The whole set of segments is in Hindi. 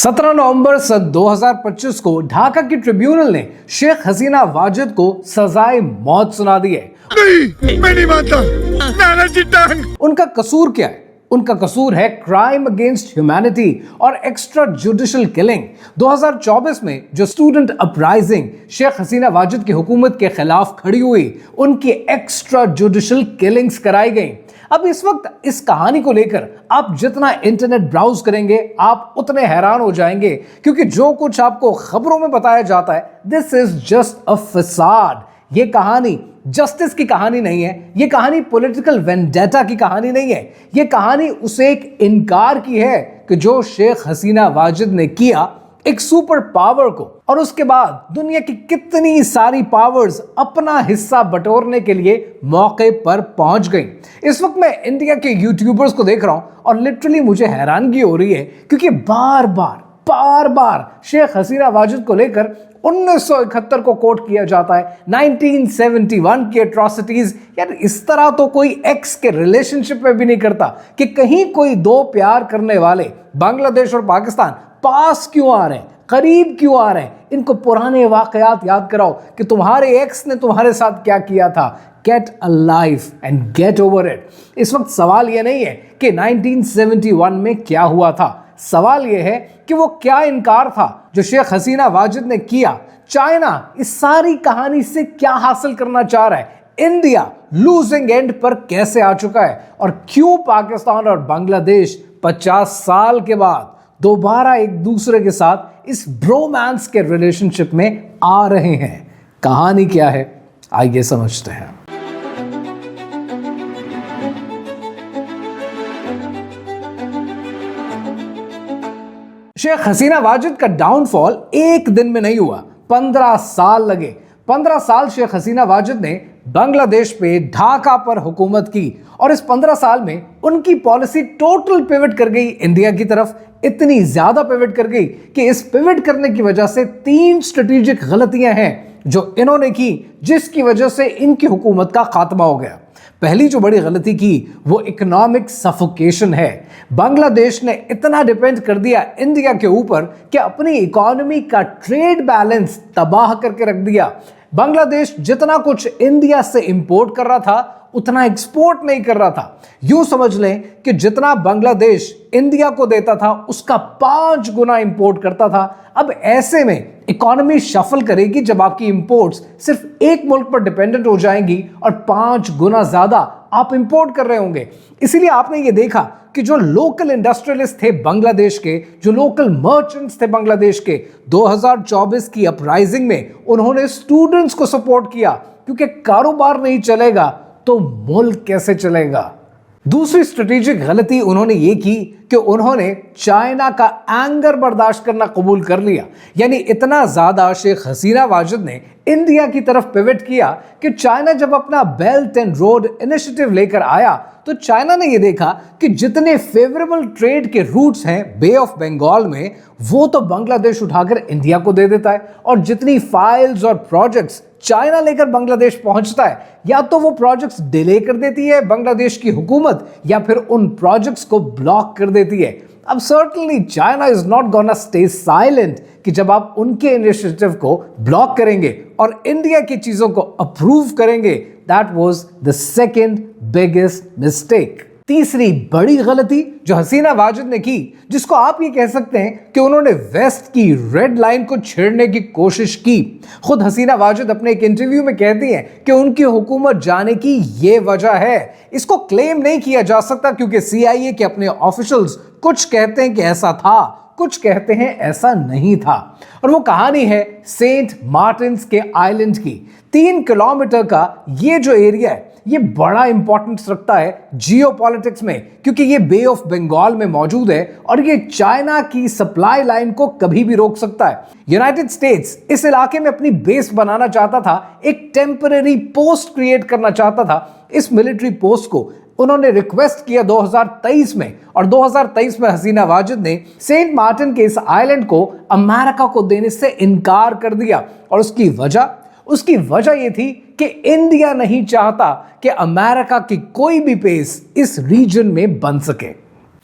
17 नवंबर सन 2025 को ढाका की ट्रिब्यूनल ने शेख हसीना वाजिद को सजाए मौत सुना दी है। नहीं, मैं नहीं मानता। नाना जी टांग। उनका कसूर क्या है? उनका कसूर है क्राइम अगेंस्ट ह्यूमैनिटी और एक्स्ट्रा जुडिशल किलिंग। 2024 में जो स्टूडेंट अपराइजिंग शेख हसीना वाजिद की हुकूमत के खिलाफ खड़ी हुई, उनकी एक्स्ट्रा जुडिशल किलिंग्स कराई गई। अब इस वक्त इस कहानी को लेकर आप जितना इंटरनेट ब्राउज करेंगे आप उतने हैरान हो जाएंगे, क्योंकि जो कुछ आपको खबरों में बताया जाता है, this is just a facade. ये कहानी जस्टिस की कहानी नहीं है, ये कहानी पॉलिटिकल वेंडेटा की कहानी नहीं है, ये कहानी उस एक इनकार की है कि जो शेख हसीना वाजिद ने किया एक सुपर पावर को, और उसके बाद दुनिया की कितनी सारी पावर्स अपना हिस्सा बटोरने के लिए मौके पर पहुंच गई। इस वक्त मैं इंडिया के यूट्यूबर्स को देख रहा हूं और लिटरली मुझे हैरानगी हो रही है, क्योंकि बार बार शेख हसीना वाजिद को लेकर 1971 को कोट किया जाता है, 1971 की एट्रॉसिटीज। यार इस तरह तो कोई एक्स के रिलेशनशिप में भी नहीं करता कि कहीं कोई दो प्यार करने वाले बांग्लादेश और पाकिस्तान पास क्यों आ रहे हैं, करीब क्यों आ रहे हैं। इनको पुराने वाकयात याद कराओ कि तुम्हारे एक्स ने तुम्हारे साथ क्या किया था। Get a life and get over it. इस वक्त सवाल यह नहीं है कि 1971 में क्या हुआ था, सवाल यह है कि वो क्या इनकार था जो शेख हसीना वाजिद ने किया। चाइना इस सारी कहानी से क्या हासिल करना चाह रहा है, इंडिया लूजिंग एंड पर कैसे आ चुका है, और क्यों पाकिस्तान और बांग्लादेश 50 साल के बाद दोबारा एक दूसरे के साथ इस ब्रोमांस के रिलेशनशिप में आ रहे हैं। कहानी क्या है, आइए समझते हैं। शेख हसीना वाजिद का डाउनफॉल एक दिन में नहीं हुआ, 15 साल लगे। 15 साल शेख हसीना वाजिद ने बांग्लादेश पे ढाका पर हुकूमत की, और इस 15 साल में उनकी पॉलिसी टोटल पिवट कर गई इंडिया की तरफ। इतनी ज्यादा पिवट कर गई कि इस पिवट करने की वजह से 3 स्ट्रेटेजिक गलतियां हैं जो इन्होंने की, जिसकी वजह से इनकी हुकूमत का खात्मा हो गया। पहली जो बड़ी गलती की वो इकोनॉमिक सफोकेशन है। बांग्लादेश ने इतना डिपेंड कर दिया इंडिया के ऊपर कि अपनी इकोनॉमी का ट्रेड बैलेंस तबाह करके रख दिया। बांग्लादेश जितना कुछ इंडिया से इंपोर्ट कर रहा था उतना एक्सपोर्ट नहीं कर रहा था। यूं समझ लें कि जितना बांग्लादेश इंडिया को देता था उसका 5 गुना इंपोर्ट करता था। अब ऐसे में इकोनॉमी शफल करेगी जब आपकी इंपोर्ट्स सिर्फ एक मुल्क पर डिपेंडेंट हो जाएंगी और 5 गुना ज्यादा आप इंपोर्ट कर रहे होंगे। इसीलिए आपने ये देखा कि जो लोकल इंडस्ट्रियलिस्ट थे बांग्लादेश के, जो लोकल मर्चेंट्स थे बांग्लादेश के, 2024 की अपराइजिंग में उन्होंने स्टूडेंट्स को सपोर्ट किया, क्योंकि कारोबार नहीं चलेगा तो मुल्क कैसे चलेगा। दूसरी स्ट्रेटेजिक गलती उन्होंने ये की कि उन्होंने चाइना का एंगर बर्दाश्त करना कबूल कर लिया। यानी इतना ज्यादा शेख हसीना वाजिद ने इंडिया की तरफ पिवट किया कि चाइना जब अपना बेल्ट एंड रोड इनिशिएटिव लेकर आया तो चाइना ने यह देखा कि जितने फेवरेबल ट्रेड के रूट्स हैं बे ऑफ बंगाल में, वो तो बांग्लादेश उठाकर इंडिया को दे देता है, और जितनी फाइल्स और प्रोजेक्ट्स चाइना लेकर बांग्लादेश पहुंचता है, या तो वो प्रोजेक्ट्स डिले कर देती है बांग्लादेश की हुकूमत, या फिर उन प्रोजेक्ट्स को ब्लॉक कर देती है। अब certainly China is not gonna stay silent कि जब आप उनके इनिशिएटिव को ब्लॉक करेंगे और इंडिया की चीजों को अप्रूव करेंगे। That was the second biggest mistake. तीसरी बड़ी गलती जो हसीना वाजिद ने की, जिसको आप ये कह सकते हैं कि उन्होंने वेस्ट की रेड लाइन को छेड़ने की कोशिश की। खुद हसीना वाजिद अपने एक इंटरव्यू में कहती हैं कि उनकी हुकूमत जाने की ये वजह है। इसको क्लेम नहीं किया जा सकता, क्योंकि CIA के अपने ऑफिशियल्स कुछ कहते हैं कि ऐसा था, कुछ कहते हैं ऐसा नहीं था। और वो कहानी है सेंट मार्टिन्स के आइलैंड की। 3 किलोमीटर का ये जो एरिया है, ये बड़ा इंपॉर्टेंस रखता है जियोपॉलिटिक्स में, क्योंकि ये बे ऑफ बंगाल में मौजूद है और ये चाइना की सप्लाई लाइन को कभी भी रोक सकता है। यूनाइटेड स्टेट्स इस इलाके में अपनी बेस बनाना चाहता था, एक टेम्पररी पोस्ट क्रिएट करना चाहता था। इस मिलिट्री पोस्ट को उन्होंने रिक्वेस्ट किया 2023 में, और 2023 में हसीना वाजिद ने सेंट मार्टिन के इस आइलैंड को अमेरिका को देने से इनकार कर दिया। और उसकी वजह यह थी कि इंडिया नहीं चाहता कि अमेरिका की कोई भी बेस इस रीजन में बन सके।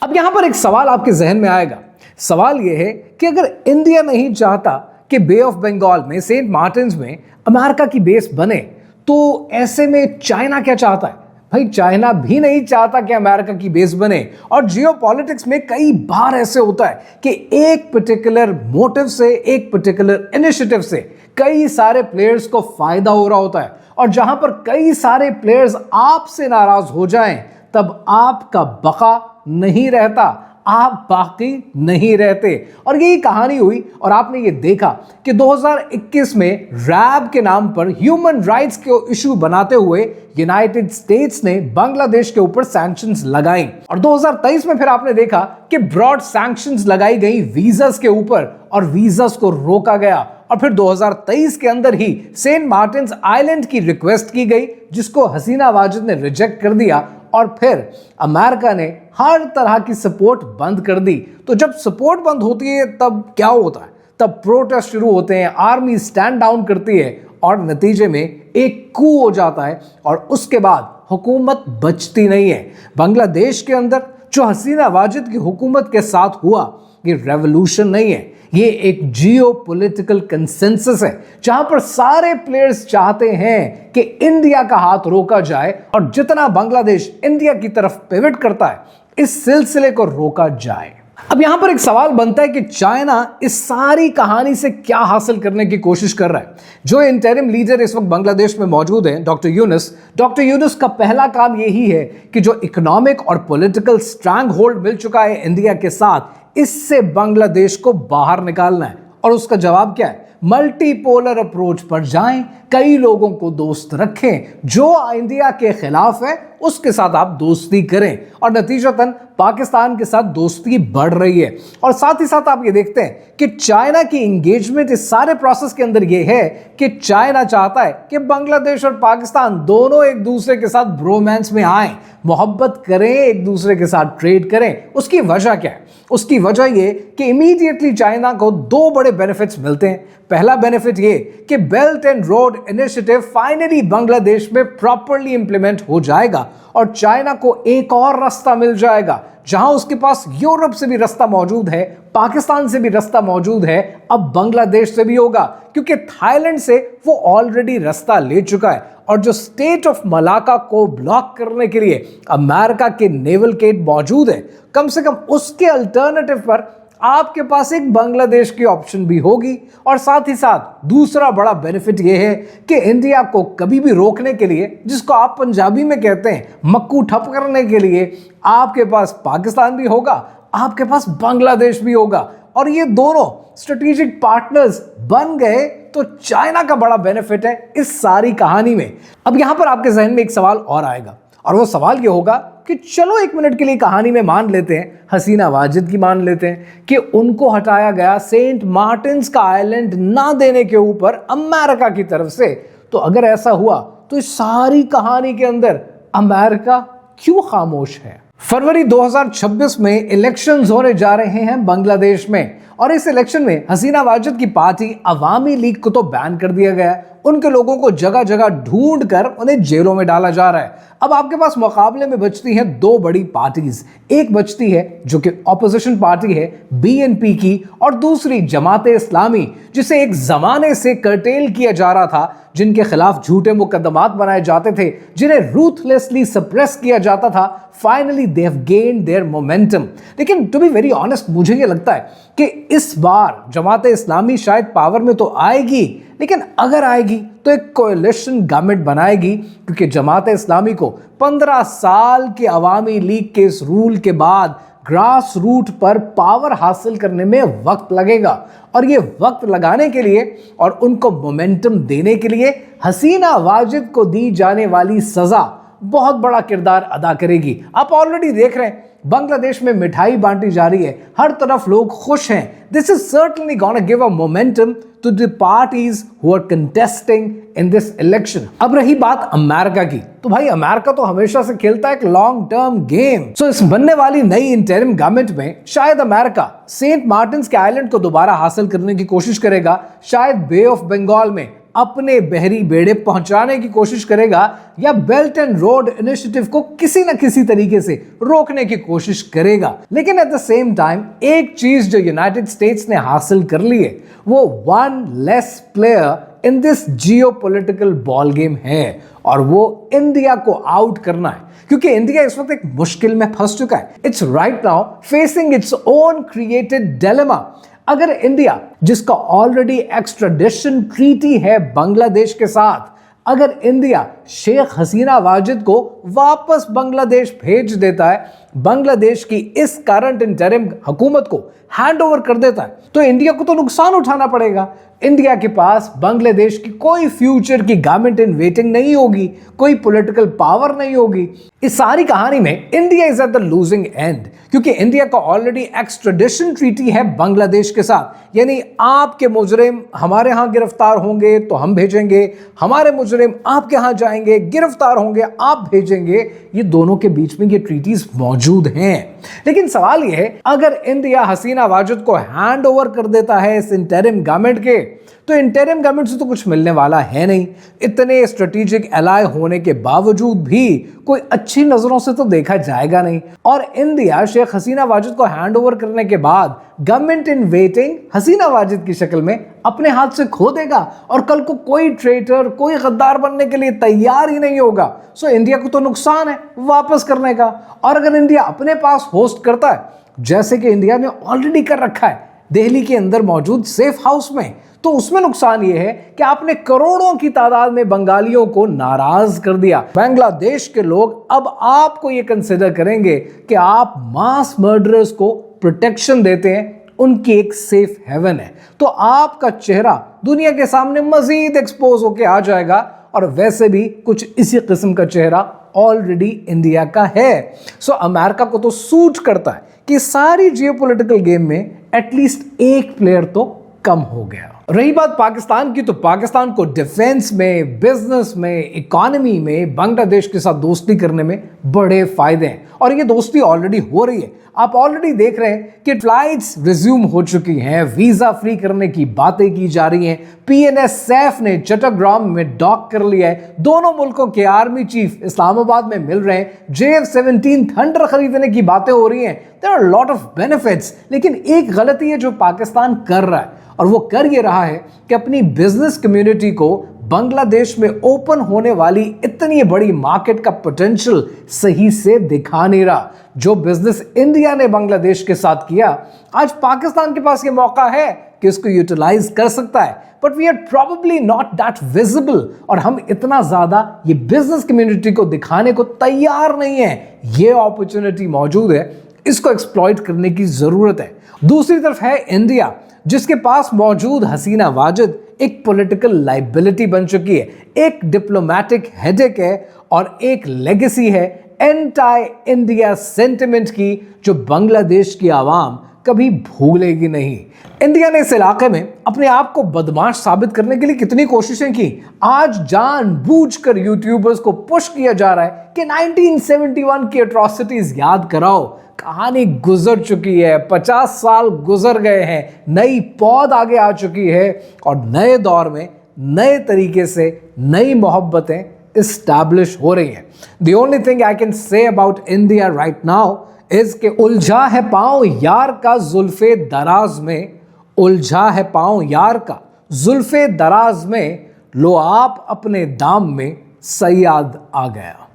अब यहां पर एक सवाल आपके जहन में आएगा, सवाल यह है कि अगर इंडिया नहीं चाहता कि बे ऑफ बंगाल में सेंट मार्टिन्स में अमेरिका की बेस बने, तो ऐसे में चाइना क्या चाहता है? भाई चाइना भी नहीं चाहता कि अमेरिका की बेस बने। और जियोपॉलिटिक्स में कई बार ऐसे होता है कि एक पर्टिकुलर मोटिव से, एक पर्टिकुलर इनिशिएटिव से कई सारे प्लेयर्स को फायदा हो रहा होता है, और जहां पर कई सारे प्लेयर्स आपसे नाराज हो जाएं, तब आपका बका नहीं रहता, आप बाकी नहीं रहते। और यही कहानी हुई, और आपने ये देखा कि 2021 में रैब के नाम पर ह्यूमन राइट्स के इशू बनाते हुए यूनाइटेड स्टेट्स ने बांग्लादेश के ऊपर सैंक्शंस लगाई, और 2023 में फिर आपने देखा कि ब्रॉड सैंक्शंस लगाई गई वीजास के ऊपर, और वीजास को रोका गया। और फिर 2023 के अंदर ही सेंट मार्टिन्स आइलैंड की रिक्वेस्ट की गई, जिसको हसीना वाजिद ने रिजेक्ट कर दिया, और फिर अमेरिका ने हर तरह की सपोर्ट बंद कर दी। तो जब सपोर्ट बंद होती है तब क्या होता है? तब प्रोटेस्ट शुरू होते हैं, आर्मी स्टैंड डाउन करती है, और नतीजे में एक कू हो जाता है, और उसके बाद हुकूमत बचती नहीं है। बांग्लादेश के अंदर जो हसीना वाजिद की हुकूमत के साथ हुआ, ये रेवोल्यूशन नहीं है, ये एक जियोपॉलिटिकल कंसेंसस है, जहां पर सारे प्लेयर्स चाहते हैं कि इंडिया का हाथ रोका जाए, और जितना बांग्लादेश इंडिया की तरफ पिवट करता है, इस सिलसिले को रोका जाए। अब यहां पर एक सवाल बनता है कि चाइना इस सारी कहानी से क्या हासिल करने की कोशिश कर रहा है? जो इंटरिम लीडर इस वक्त बांग्लादेश में मौजूद हैं, डॉक्टर यूनुस का पहला काम यही है कि जो इकोनॉमिक और पॉलिटिकल स्ट्रांग होल्ड मिल चुका है इंडिया के साथ, इससे बांग्लादेश को बाहर निकालना है। और उसका जवाब क्या है? मल्टीपोलर अप्रोच पर जाएं, कई लोगों को दोस्त रखें, जो इंडिया के खिलाफ है उसके साथ आप दोस्ती करें, और नतीजतन पाकिस्तान के साथ दोस्ती बढ़ रही है। और साथ ही साथ आप ये देखते हैं कि चाइना की एंगेजमेंट इस सारे प्रोसेस के अंदर ये है कि चाइना चाहता है कि बांग्लादेश और पाकिस्तान दोनों एक दूसरे के साथ ब्रोमांस में आए, मोहब्बत करें, एक दूसरे के साथ ट्रेड करें। उसकी वजह क्या है? उसकी वजह ये कि इमीडिएटली चाइना को दो बड़े बेनिफिट्स मिलते हैं। पहला बेनिफिट ये कि belt and road initiative finally Bangladesh में प्रॉपर्ली इंप्लीमेंट हो जाएगा, और चाइना को एक और रास्ता मिल जाएगा। जहां उसके पास यूरोप से भी रास्ता मौजूद है, पाकिस्तान से भी रास्ता मौजूद है, अब बांग्लादेश से भी होगा, क्योंकि थाईलैंड से वो ऑलरेडी रास्ता ले चुका है। और जो स्टेट ऑफ मलाका को ब्लॉक करने के लिए अमेरिका के नेवल केट मौजूद है, कम से कम उसके अल्टरनेटिव पर आपके पास एक बांग्लादेश की ऑप्शन भी होगी। और साथ ही साथ दूसरा बड़ा बेनिफिट यह है कि इंडिया को कभी भी रोकने के लिए, जिसको आप पंजाबी में कहते हैं मक्कू ठप करने के लिए, आपके पास पाकिस्तान भी होगा, आपके पास बांग्लादेश भी होगा, और ये दोनों स्ट्रेटेजिक पार्टनर्स बन गए। तो चाइना का बड़ा बेनिफिट है इस सारी कहानी में। अब यहां पर आपके जहन में एक सवाल और आएगा, और वो सवाल ये होगा कि चलो एक मिनट के लिए कहानी में मान लेते हैं, हसीना वाजिद की मान लेते हैं कि उनको हटाया गया सेंट मार्टिन्स का आइलैंड ना देने के ऊपर अमेरिका की तरफ से। तो अगर ऐसा हुआ तो इस सारी कहानी के अंदर अमेरिका क्यों खामोश है? फरवरी 2026 में इलेक्शंस होने जा रहे हैं बांग्लादेश में, और इस इलेक्शन में हसीना वाजिद की पार्टी अवामी लीग को तो बैन कर दिया गया है। उनके लोगों को जगह जगह ढूंढ कर उन्हें जेलों में डाला जा रहा है। अब आपके पास मुकाबले में बचती हैं दो बड़ी पार्टीज। एक बचती है जो कि ऑपोजिशन पार्टी है बीएनपी की, और दूसरी जमाते इस्लामी, जिसे एक जमाने से कर्टेल किया जा रहा था, जिनके खिलाफ झूठे मुकदमात बनाए जाते थे, जिन्हें रूथलेसली सप्रेस किया जाता था। Finally they have gained their momentum. लेकिन टू बी वेरी ऑनेस्ट, मुझे ये लगता है कि इस बार जमाते इस्लामी शायद पावर में तो आएगी, लेकिन अगर आएगी तो एक कोएलिशन गवर्नमेंट बनाएगी, क्योंकि जमात इस्लामी को 15 साल के अवामी लीग के इस रूल के बाद ग्रास रूट पर पावर हासिल करने में वक्त लगेगा। और ये वक्त लगाने के लिए और उनको मोमेंटम देने के लिए हसीना वाजिद को दी जाने वाली सजा बहुत बड़ा किरदार अदा करेगी। आप ऑलरेडी देख रहे हैं बांग्लादेश में मिठाई बांटी जा रही है, हर तरफ लोग खुश हैं। This is certainly gonna give a momentum to the parties who are contesting in this election. अब रही बात अमेरिका की, तो भाई अमेरिका तो हमेशा से खेलता है एक लॉन्ग टर्म गेम। सो इस बनने वाली नई इंटरिम गवर्नमेंट में शायद अमेरिका सेंट मार्टिन्स के आइलैंड को दोबारा हासिल करने की कोशिश करेगा, शायद बे ऑफ बंगाल में अपने बहरी बेड़े पहुंचाने की कोशिश करेगा या बेल्ट एंड रोड इनिशिएटिव को किसी न किसी तरीके से रोकने की कोशिश करेगा। लेकिन एट द सेम टाइम एक चीज जो यूनाइटेड स्टेट्स ने हासिल कर ली है वो one less player in this geopolitical ball game है और वो इंडिया को आउट करना है, क्योंकि इंडिया इस वक्त एक मुश्किल में फंस चुका है। It's right now facing its own created dilemma. अगर इंडिया, जिसका ऑलरेडी एक्स्ट्राडिशन ट्रीटी है बांग्लादेश के साथ, अगर इंडिया शेख हसीना वाजिद को वापस बांग्लादेश भेज देता है, बांग्लादेश की इस करंट इंटरिम हुकूमत को हैंड ओवर कर देता है, तो इंडिया को तो नुकसान उठाना पड़ेगा। इंडिया के पास बांग्लादेश की कोई फ्यूचर की गवर्नमेंट इन वेटिंग नहीं होगी, कोई पॉलिटिकल पावर नहीं होगी। इस सारी कहानी में India is at the losing and, क्योंकि इंडिया का ऑलरेडी एक्स्ट्राडिशन ट्रीटी है बांग्लादेश के साथ। यानी आपके मुजरिम हमारे यहां गिरफ्तार होंगे तो हम भेजेंगे, हमारे मुजरिम आपके यहां जाएंगे, गिरफ्तार होंगे आप भेजेंगे। ये दोनों के बीच में ये ट्रीटीज मौजूद हैं। लेकिन सवाल ये है, अगर इंडिया हसीना वाजिद को हैंड ओवर कर देता है इस इंटरिम गवर्नमेंट के, तो इंटरिम गवर्नमेंट से तो कुछ मिलने वाला है नहीं। इतने स्ट्रेटेजिक एलाय होने के बावजूद भी कोई अच्छी नजरों से तो देखा जाएगा नहीं। और इंडिया शेख हसीना वाजिद को हैंड ओवर करने के बाद गवर्नमेंट इन वेटिंग हसीना वाजिद की शक्ल में अपने हाथ से खो देगा और कल को कोई ट्रेटर, कोई गद्दार बनने के लिए तैयार ही नहीं होगा। सो इंडिया को तो नुकसान है वापस करने का। और अगर इंडिया अपने पास होस्ट करता है, जैसे कि इंडिया ने ऑलरेडी कर रखा है दिल्ली के अंदर मौजूद सेफ हाउस में, तो उसमें नुकसान यह है कि आपने करोड़ों की तादाद में बंगालियों को नाराज कर दिया। बांग्लादेश के लोग अब आपको यह कंसिडर करेंगे कि आप मास मर्डरर्स को प्रोटेक्शन देते हैं, उनकी एक सेफ हेवन है, तो आपका चेहरा दुनिया के सामने मजीद एक्सपोज होके आ जाएगा। और वैसे भी कुछ इसी किस्म का चेहरा ऑलरेडी इंडिया का है। सो अमेरिका को तो सूट करता है कि सारी जियोपॉलिटिकल गेम में एटलीस्ट एक प्लेयर तो कम हो गया। रही बात पाकिस्तान की, तो पाकिस्तान को डिफेंस में, बिजनेस में, इकोनॉमी में बांग्लादेश के साथ दोस्ती करने में बड़े फायदे हैं और ये दोस्ती ऑलरेडी हो रही है। आप ऑलरेडी देख रहे हैं कि फ्लाइट्स रिज्यूम हो चुकी हैं, वीजा फ्री करने की बातें की जा रही हैं। PNS सैफ ने चट्टग्राम में डॉक कर लिया है। दोनों मुल्कों के आर्मी चीफ इस्लामाबाद में मिल रहे हैं। JF-17 थंडर खरीदने की बातें हो रही हैं। There are lot of benefits. लेकिन एक गलती है जो पाकिस्तान कर रहा है, और वो कर ये रहा है कि अपनी बिजनेस कम्युनिटी को बांग्लादेश में ओपन होने वाली इतनी बड़ी मार्केट का पोटेंशियल सही से दिखा नहीं रहा। जो बिजनेस इंडिया ने बांग्लादेश के साथ किया, आज पाकिस्तान के पास ये मौका है कि इसको यूटिलाइज कर सकता है, but we are probably not that visible, और हम इतना ज्यादा ये बिजनेस कम्युनिटी को दिखाने को तैयार नहीं है। ये अपॉर्चुनिटी मौजूद है, इसको एक्सप्लॉइट करने की जरूरत है। दूसरी तरफ है इंडिया, जिसके पास मौजूद हसीना वाजिद एक पॉलिटिकल लाइबिलिटी बन चुकी है, एक डिप्लोमेटिक हेडेक है और एक लेगेसी है एंटी इंडिया सेंटिमेंट की, जो बांग्लादेश की आवाम कभी भूलेगी नहीं। इंडिया ने इस इलाके में अपने आप को बदमाश साबित करने के लिए कितनी कोशिशें की। आज जानबूझकर यूट्यूबर्स को पुश किया जा रहा है कि 1971 की एट्रॉसिटीज याद कराओ। कहानी गुजर चुकी है, 50 साल गुजर गए हैं, नई पौध आगे आ चुकी है और नए दौर में नए तरीके से नई मोहब्बतें इस्टैब्लिश हो रही हैं। The only thing I can say about India right now is के उलझा है पांव यार का जुल्फे दराज में, उलझा है पांव यार का जुल्फे दराज में, लो आप अपने दाम में सयाद आ गया।